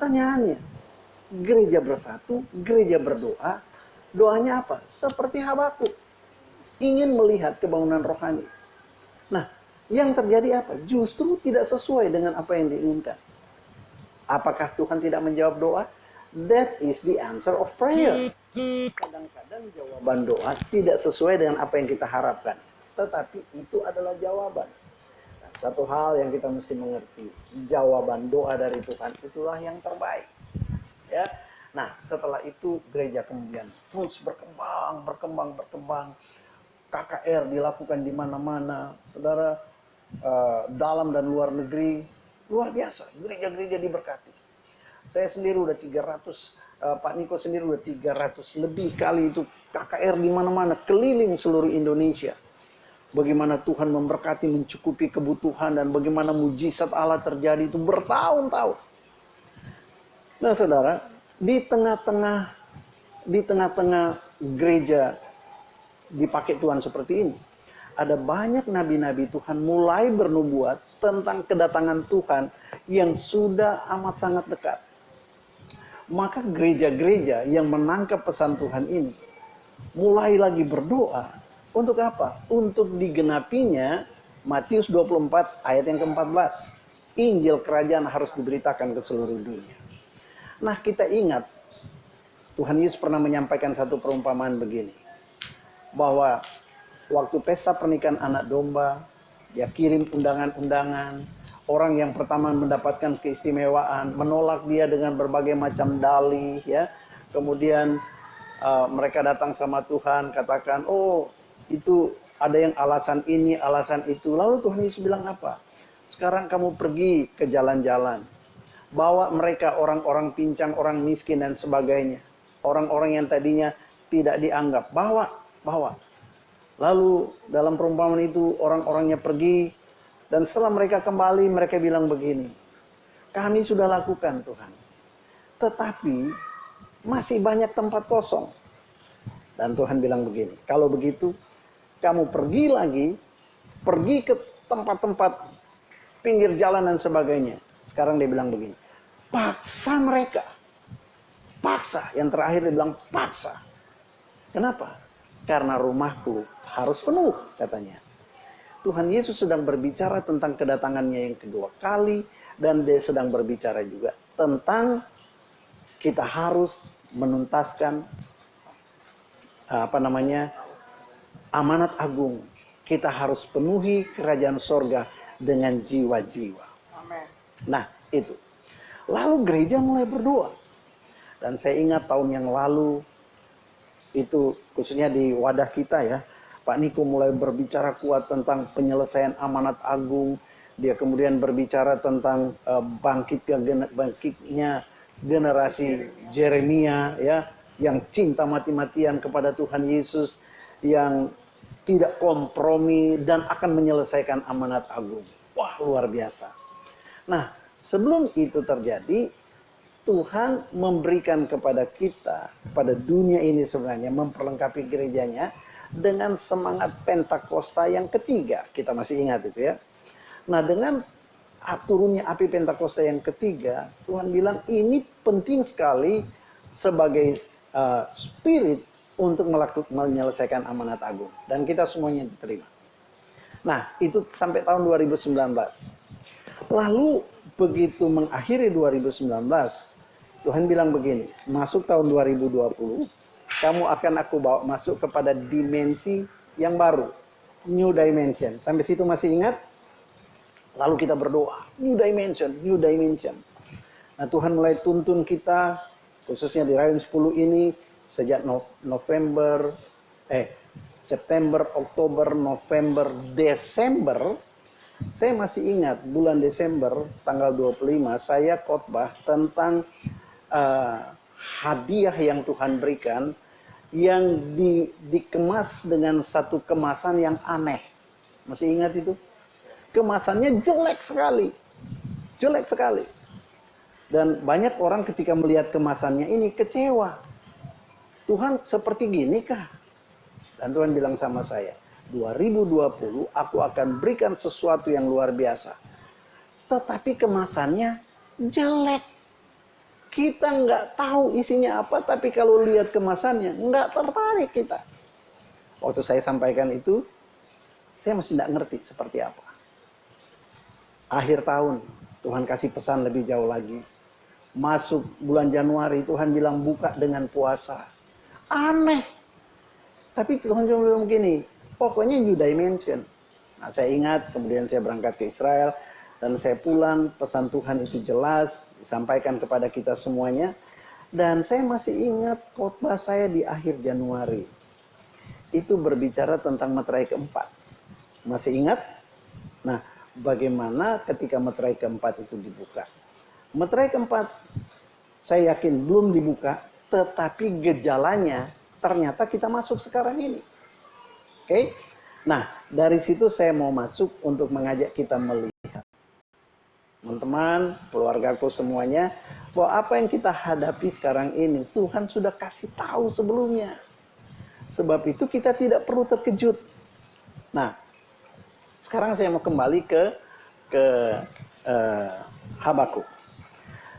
Pertanyaannya, gereja bersatu, gereja berdoa, doanya apa? Seperti Habakuk, ingin melihat kebangunan rohani. Nah, yang terjadi apa? Justru tidak sesuai dengan apa yang diinginkan. Apakah Tuhan tidak menjawab doa? That is the answer of prayer. Kadang-kadang jawaban doa tidak sesuai dengan apa yang kita harapkan. Tetapi itu adalah jawaban. Nah, satu hal yang kita mesti mengerti, jawaban doa dari Tuhan itulah yang terbaik. Ya. Nah, setelah itu gereja kemudian terus berkembang. KKR dilakukan di mana-mana, saudara, dalam dan luar negeri, luar biasa. Gereja-gereja diberkati. Saya sendiri udah 300, Pak Niko sendiri udah 300 lebih kali itu KKR di mana-mana, keliling seluruh Indonesia. Bagaimana Tuhan memberkati, mencukupi kebutuhan, dan bagaimana mujizat Allah terjadi itu bertahun-tahun. Nah, saudara, di tengah-tengah gereja dipakai Tuhan seperti ini, ada banyak nabi-nabi Tuhan mulai bernubuat tentang kedatangan Tuhan yang sudah amat sangat dekat. Maka gereja-gereja yang menangkap pesan Tuhan ini mulai lagi berdoa untuk apa? Untuk digenapinya Matius 24 ayat yang ke-14. Injil kerajaan harus diberitakan ke seluruh dunia. Nah, kita ingat Tuhan Yesus pernah menyampaikan satu perumpamaan begini, bahwa waktu pesta pernikahan anak domba, dia kirim undangan-undangan. Orang yang pertama mendapatkan keistimewaan menolak dia dengan berbagai macam dalih, ya. Kemudian mereka datang sama Tuhan, katakan, oh itu ada yang alasan ini, alasan itu. Lalu Tuhan Yesus bilang apa? Sekarang kamu pergi ke jalan-jalan, bawa mereka orang-orang pincang, orang miskin dan sebagainya, orang-orang yang tadinya tidak dianggap, bawa. Lalu dalam perumpamaan itu orang-orangnya pergi, dan setelah mereka kembali, mereka bilang begini, kami sudah lakukan Tuhan, tetapi masih banyak tempat kosong. Dan Tuhan bilang begini, kalau begitu kamu pergi ke tempat-tempat pinggir jalan dan sebagainya. Sekarang dia bilang begini, paksa mereka, paksa. Yang terakhir dia bilang paksa. Kenapa? Karena rumahku harus penuh, katanya. Tuhan Yesus sedang berbicara tentang kedatangannya yang kedua kali, dan dia sedang berbicara juga tentang kita harus menuntaskan amanat agung. Kita harus penuhi kerajaan sorga dengan jiwa-jiwa. Amen. Nah, itu. Lalu gereja mulai berdoa. Dan saya ingat tahun yang lalu, itu khususnya di wadah kita ya, Pak Niko mulai berbicara kuat tentang penyelesaian amanat agung. Dia kemudian berbicara tentang bangkitnya generasi Jeremia, ya, yang cinta mati-matian kepada Tuhan Yesus, yang tidak kompromi dan akan menyelesaikan amanat agung. Wah, luar biasa. Nah, sebelum itu terjadi, Tuhan memberikan kepada kita, pada dunia ini sebenarnya, memperlengkapi gerejanya dengan semangat Pentakosta yang ketiga. Kita masih ingat itu ya. Nah, dengan turunnya api Pentakosta yang ketiga, Tuhan bilang ini penting sekali sebagai spirit untuk menyelesaikan amanat agung. Dan kita semuanya diterima. Nah, itu sampai tahun 2019. Lalu begitu mengakhiri 2019, Tuhan bilang begini, masuk tahun 2020, kamu akan aku bawa masuk kepada dimensi yang baru, new dimension. Sampai situ masih ingat? Lalu kita berdoa, new dimension, new dimension. Nah, Tuhan mulai tuntun kita, khususnya di Rayon 10 ini, sejak September, Oktober, November, Desember. Saya masih ingat bulan Desember tanggal 25 saya khotbah tentang hadiah yang Tuhan berikan, yang dikemas dengan satu kemasan yang aneh. Masih ingat itu? Kemasannya jelek sekali. Dan banyak orang ketika melihat kemasannya ini kecewa. Tuhan seperti gini kah? Dan Tuhan bilang sama saya, 2020 aku akan berikan sesuatu yang luar biasa. Tetapi kemasannya jelek. Kita nggak tahu isinya apa, tapi kalau lihat kemasannya, nggak tertarik kita. Waktu saya sampaikan itu, saya masih nggak ngerti seperti apa. Akhir tahun, Tuhan kasih pesan lebih jauh lagi. Masuk bulan Januari, Tuhan bilang buka dengan puasa. Aneh. Tapi Tuhan cuma bilang begini, pokoknya new dimension. Nah, saya ingat, kemudian saya berangkat ke Israel, dan saya pulang, pesan Tuhan itu jelas, disampaikan kepada kita semuanya. Dan saya masih ingat khotbah saya di akhir Januari. Itu berbicara tentang meterai keempat. Masih ingat? Nah, bagaimana ketika meterai keempat itu dibuka? Meterai keempat, saya yakin belum dibuka, tetapi gejalanya ternyata kita masuk sekarang ini. Oke? Nah, dari situ saya mau masuk untuk mengajak kita melihat. Teman-teman, keluargaku semuanya, bahwa apa yang kita hadapi sekarang ini, Tuhan sudah kasih tahu sebelumnya. Sebab itu kita tidak perlu terkejut. Nah, sekarang saya mau kembali ke Habakuk.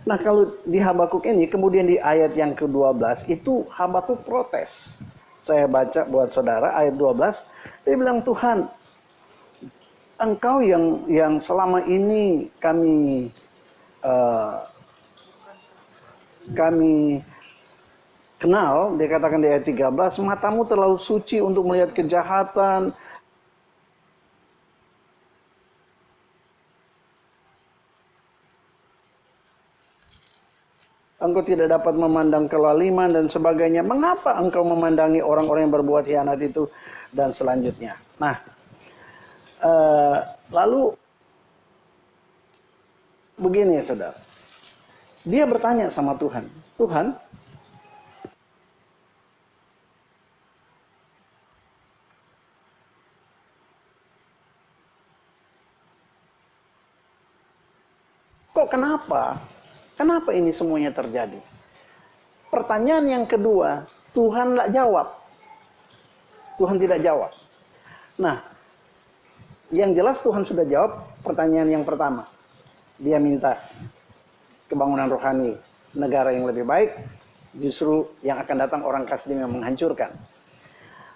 Nah, kalau di Habakuk ini, kemudian di ayat yang ke-12, itu Habakuk protes. Saya baca buat saudara, ayat 12, dia bilang, Tuhan, Engkau yang selama ini kami kenal, dia katakan di ayat 13, matamu terlalu suci untuk melihat kejahatan. Engkau tidak dapat memandang kelaliman dan sebagainya. Mengapa engkau memandangi orang-orang yang berbuat khianat itu? Dan selanjutnya. Nah, lalu begini ya saudara. Dia bertanya sama Tuhan. Tuhan, kok kenapa? Kenapa ini semuanya terjadi? Pertanyaan yang kedua, Tuhan tidak jawab. Tuhan tidak jawab. Nah, yang jelas Tuhan sudah jawab pertanyaan yang pertama. Dia minta kebangunan rohani, negara yang lebih baik, justru yang akan datang orang Kasdim yang menghancurkan.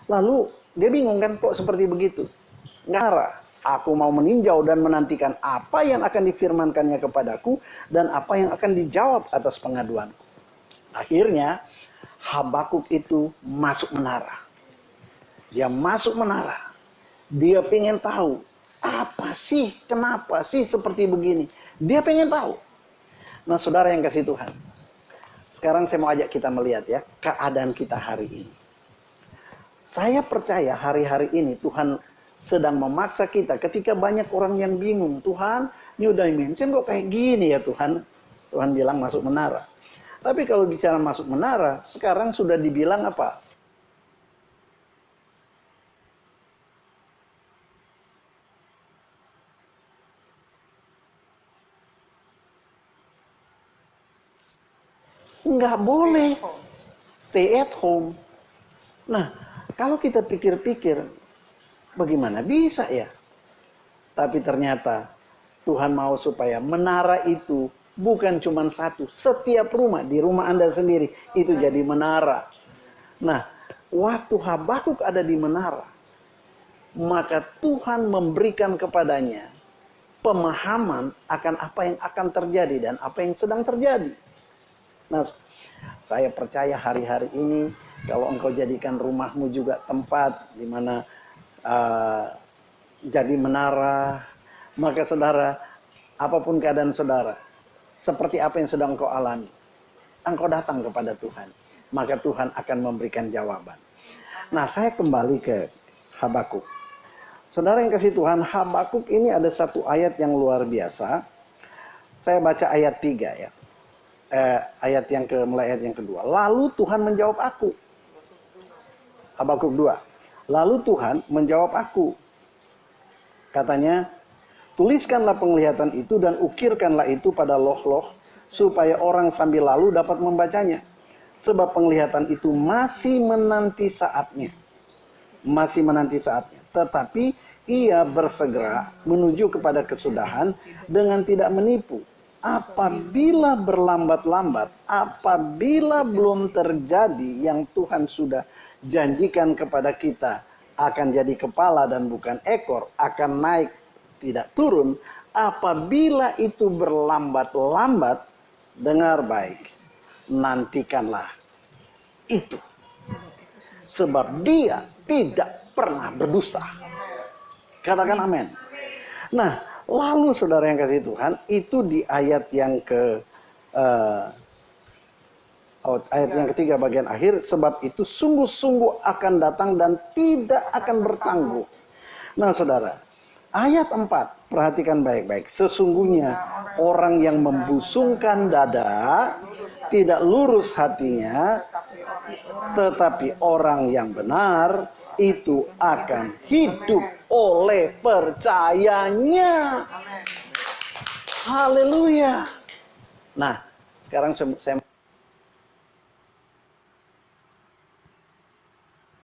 Lalu dia bingung kan, kok seperti begitu? Nggak, aku mau meninjau dan menantikan apa yang akan difirmankannya kepadaku dan apa yang akan dijawab atas pengaduanku. Akhirnya Habakuk itu masuk menara. Dia masuk menara. Dia pengen tahu apa sih, kenapa sih seperti begini. Dia pengen tahu. Nah, saudara yang kasih Tuhan, sekarang saya mau ajak kita melihat ya keadaan kita hari ini. Saya percaya hari-hari ini Tuhan sedang memaksa kita ketika banyak orang yang bingung. Tuhan, new dimension kok kayak gini ya Tuhan? Tuhan bilang masuk menara. Tapi kalau bicara masuk menara, sekarang sudah dibilang apa? Nggak boleh. Stay at home. Nah, kalau kita pikir-pikir, bagaimana bisa ya? Tapi ternyata Tuhan mau supaya menara itu bukan cuma satu. Setiap rumah, di rumah Anda sendiri, itu jadi menara. Nah, waktu Habakuk ada di menara, maka Tuhan memberikan kepadanya pemahaman akan apa yang akan terjadi dan apa yang sedang terjadi. Nah, saya percaya hari-hari ini, kalau engkau jadikan rumahmu juga tempat di mana jadi menara, maka saudara, apapun keadaan saudara, seperti apa yang sedang engkau alami, engkau datang kepada Tuhan, maka Tuhan akan memberikan jawaban. Nah, saya kembali ke Habakuk. Saudara yang kasih Tuhan, Habakuk ini ada satu ayat yang luar biasa. Saya baca ayat 3 ya. Mulai ayat yang kedua. Lalu Tuhan menjawab aku. Habakuk 2. Lalu Tuhan menjawab aku. Katanya, tuliskanlah penglihatan itu dan ukirkanlah itu pada loh-loh, supaya orang sambil lalu dapat membacanya. Sebab penglihatan itu masih menanti saatnya. Masih menanti saatnya. Tetapi ia bersegera menuju kepada kesudahan dengan tidak menipu. apabila berlambat-lambat, apabila belum terjadi yang Tuhan sudah janjikan kepada kita, akan jadi kepala dan bukan ekor, akan naik tidak turun, apabila itu berlambat-lambat, dengar baik, nantikanlah itu. Sebab dia tidak pernah berdusta. Katakan amin. Nah, lalu saudara yang kasih Tuhan, itu di ayat yang ayat yang ketiga bagian akhir, sebab itu sungguh-sungguh akan datang dan tidak akan bertangguh. Nah saudara, ayat 4, perhatikan baik-baik. Sesungguhnya orang yang membusungkan dada tidak lurus hatinya, tetapi orang yang benar itu akan hidup oleh percayanya. Haleluya. Nah, sekarang saya